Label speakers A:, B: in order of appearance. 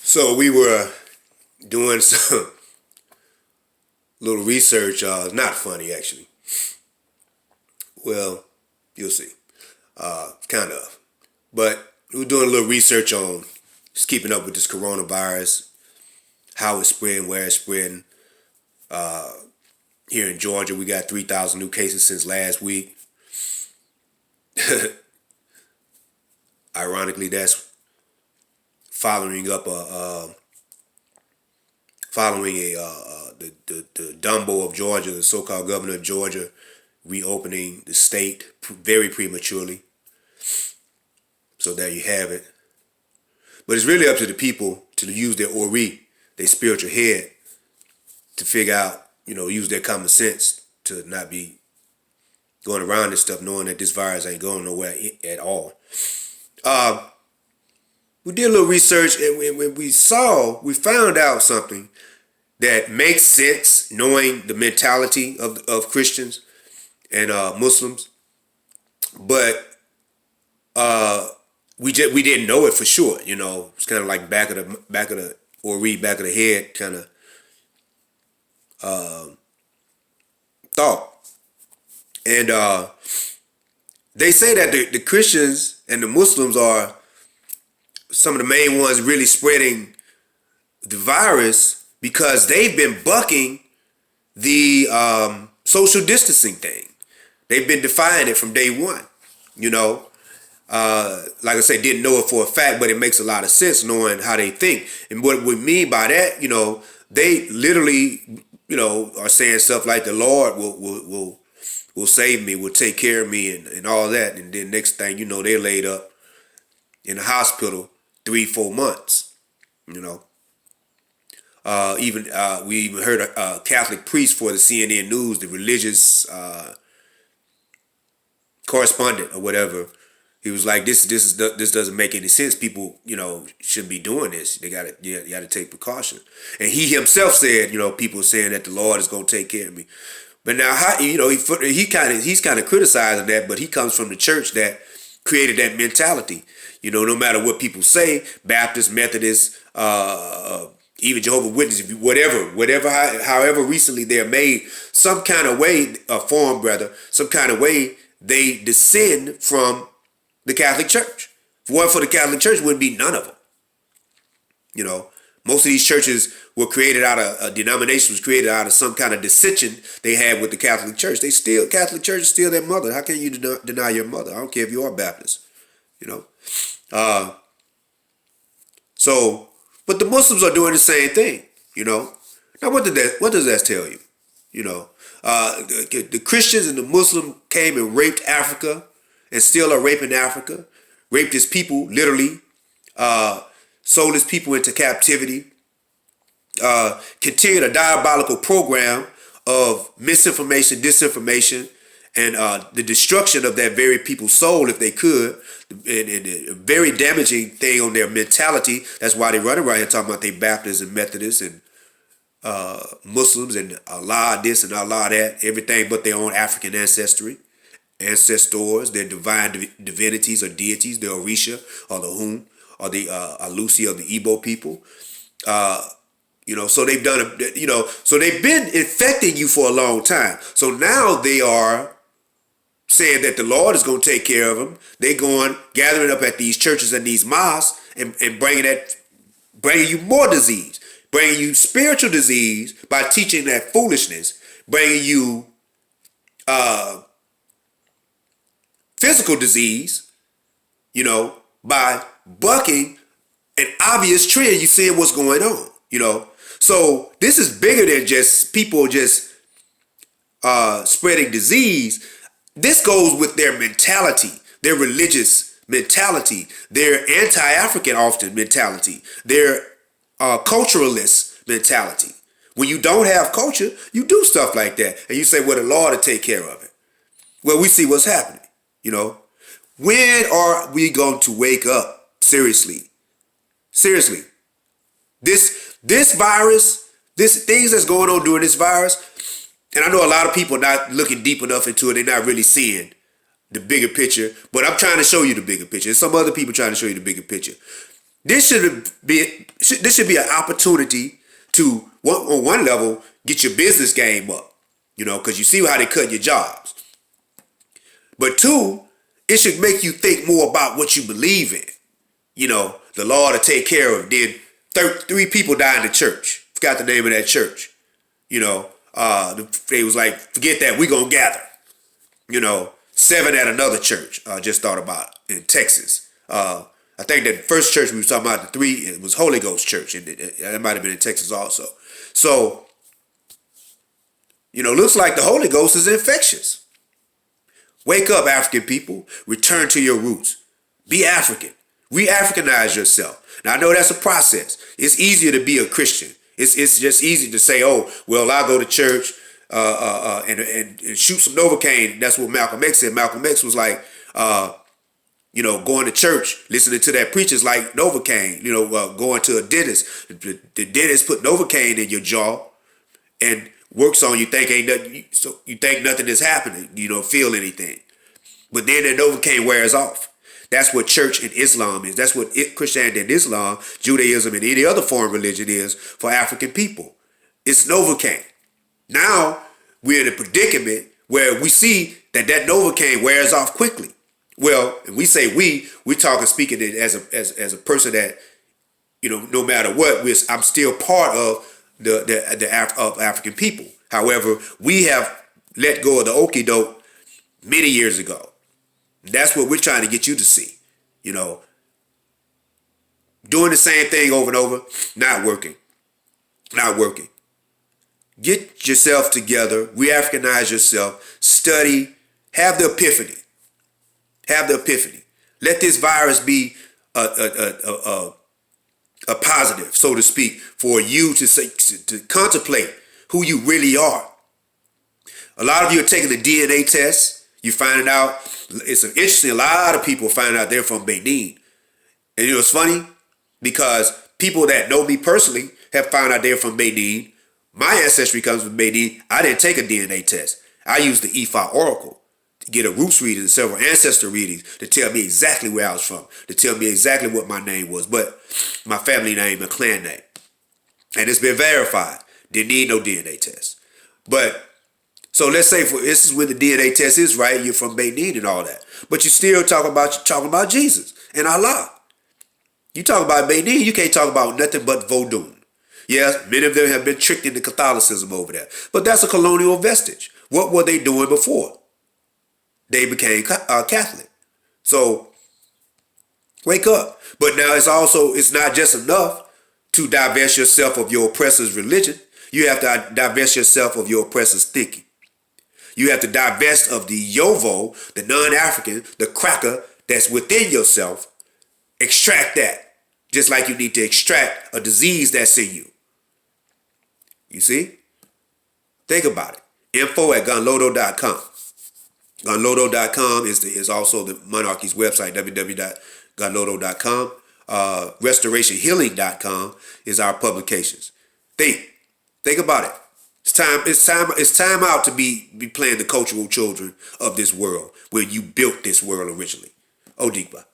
A: So we were doing some little research. Not funny, actually. Well, you'll see. Kind of. But we were doing a little research on just keeping up with this coronavirus, how it's spreading, where it's spreading. Here in Georgia, we got 3,000 new cases since last week. Ironically, that's following the Dumbo of Georgia, the so-called governor of Georgia, reopening the state very prematurely. So there you have it. But it's really up to the people to use their ori, their spiritual head, to figure out, use their common sense to not be going around this stuff knowing that this virus ain't going nowhere at all. We did a little research, and when we found out something that makes sense, knowing the mentality of Christians and Muslims, but we didn't know it for sure. It's kind of like back of the head kind of thought. And they say that the Christians and the Muslims are some of the main ones really spreading the virus because they've been bucking the social distancing thing. They've been defying it from day one. Like I say, didn't know it for a fact, but it makes a lot of sense knowing how they think. And what we mean by that, they literally, are saying stuff like the Lord will save me, will take care of me, and all that. And then next thing they're laid up in the hospital 3-4 months. We even heard a Catholic priest for the CNN News, the religious correspondent or whatever. He was like, this doesn't make any sense. People, shouldn't be doing this. You got to take precaution. And he himself said, people saying that the Lord is going to take care of me. But now, he's kind of criticizing that, but he comes from the church that created that mentality. No matter what people say, Baptists, Methodists, even Jehovah's Witnesses, however recently they're made, some kind of way, some kind of way they descend from the Catholic Church. If it weren't for the Catholic Church, wouldn't be none of them. Most of these churches were created out of a denomination was created out of some kind of dissension they had with the Catholic Church. Catholic Church is still their mother. How can you deny your mother? I don't care if you are Baptist. But the Muslims are doing the same thing. Now, what does that tell you? The Christians and the Muslims came and raped Africa, and still are raping Africa, raped his people, literally, sold his people into captivity, continued a diabolical program of misinformation, disinformation, and the destruction of that very people's soul, if they could, and a very damaging thing on their mentality. That's why they run around here talking about they Baptists and Methodists and Muslims and Allah this and Allah that, everything but their own African ancestors, their divine divinities or deities, the Orisha or the Hum or the Alusi of the Igbo people. So they've done, so they've been infecting you for a long time. So now they are saying that the Lord is going to take care of them. They're going, gathering up at these churches and these mosques and bringing you more disease, bringing you spiritual disease by teaching that foolishness, bringing you physical disease, by bucking an obvious trend. You seeing what's going on, So this is bigger than just people just spreading disease. This goes with their mentality, their religious mentality, their anti-African often mentality, their culturalist mentality. When you don't have culture, you do stuff like that. And you say, well, the Lord will take care of it. Well, we see what's happening. When are we going to wake up? Seriously. This virus, things that's going on during this virus, and I know a lot of people are not looking deep enough into it. They're not really seeing the bigger picture, but I'm trying to show you the bigger picture. And some other people trying to show you the bigger picture. This should be an opportunity to, on one level, get your business game up, because you see how they cut your jobs. But two, it should make you think more about what you believe in. The Lord to take care of. Then 3 people died in the church. Forgot the name of that church. They was like, forget that, we gonna gather. 7 at another church. Just thought about it, in Texas. I think that first church we was talking about, the 3, it was Holy Ghost Church, and it might have been in Texas also. So, looks like the Holy Ghost is infectious. Wake up, African people. Return to your roots. Be African. Re-Africanize yourself. Now, I know that's a process. It's easier to be a Christian. It's just easy to say, oh, well, I go to church and shoot some Novocaine. That's what Malcolm X said. Malcolm X was like, going to church, listening to that preachers like Novocaine, going to a dentist. The dentist put Novocaine in your jaw and works on you, you think nothing is happening, feel anything. But then the Novocaine wears off. That's what church and Islam is. That's what Christianity and Islam, Judaism, and any other foreign religion is for African people. It's Novocaine. Now we're in a predicament where we see that Novocaine wears off quickly. Well, and we say we're talking, speaking it as a person that, no matter what, I'm still part of of African people. However, we have let go of the okie doke many years ago. That's what we're trying to get you to see. Doing the same thing over and over, not working. Not working. Get yourself together, re-Africanize yourself, study, have the epiphany. Have the epiphany. Let this virus be a positive, so to speak, for you to contemplate who you really are. A lot of you are taking the DNA test. You find out, it's interesting, a lot of people find out they're from Benin. And it's funny because people that know me personally have found out they're from Benin. My ancestry comes from Benin. I didn't take a DNA test. I used the Ifa Oracle to get a roots reading and several ancestor readings to tell me exactly where I was from, to tell me exactly what my name was, but my family name and clan name. And it's been verified. Didn't need no DNA test. But so let's say this is when the DNA test is right, you're from Benin and all that. But you still talking about Jesus and Allah. You talk about Benin, you can't talk about nothing but Vodun. Yes, many of them have been tricked into Catholicism over there. But that's a colonial vestige. What were they doing before they became Catholic? So wake up. But now it's not just enough to divest yourself of your oppressor's religion. You have to divest yourself of your oppressor's thinking. You have to divest of the Yovo, the non-African, the cracker that's within yourself. Extract that. Just like you need to extract a disease that's in you. You see? Think about it. info@gunlodo.com. Gunlodo.com is also the monarchy's website, www.gunlodo.com. Restorationhealing.com is our publications. Think about it. It's time out to be playing the cultural children of this world where you built this world originally. Odigba.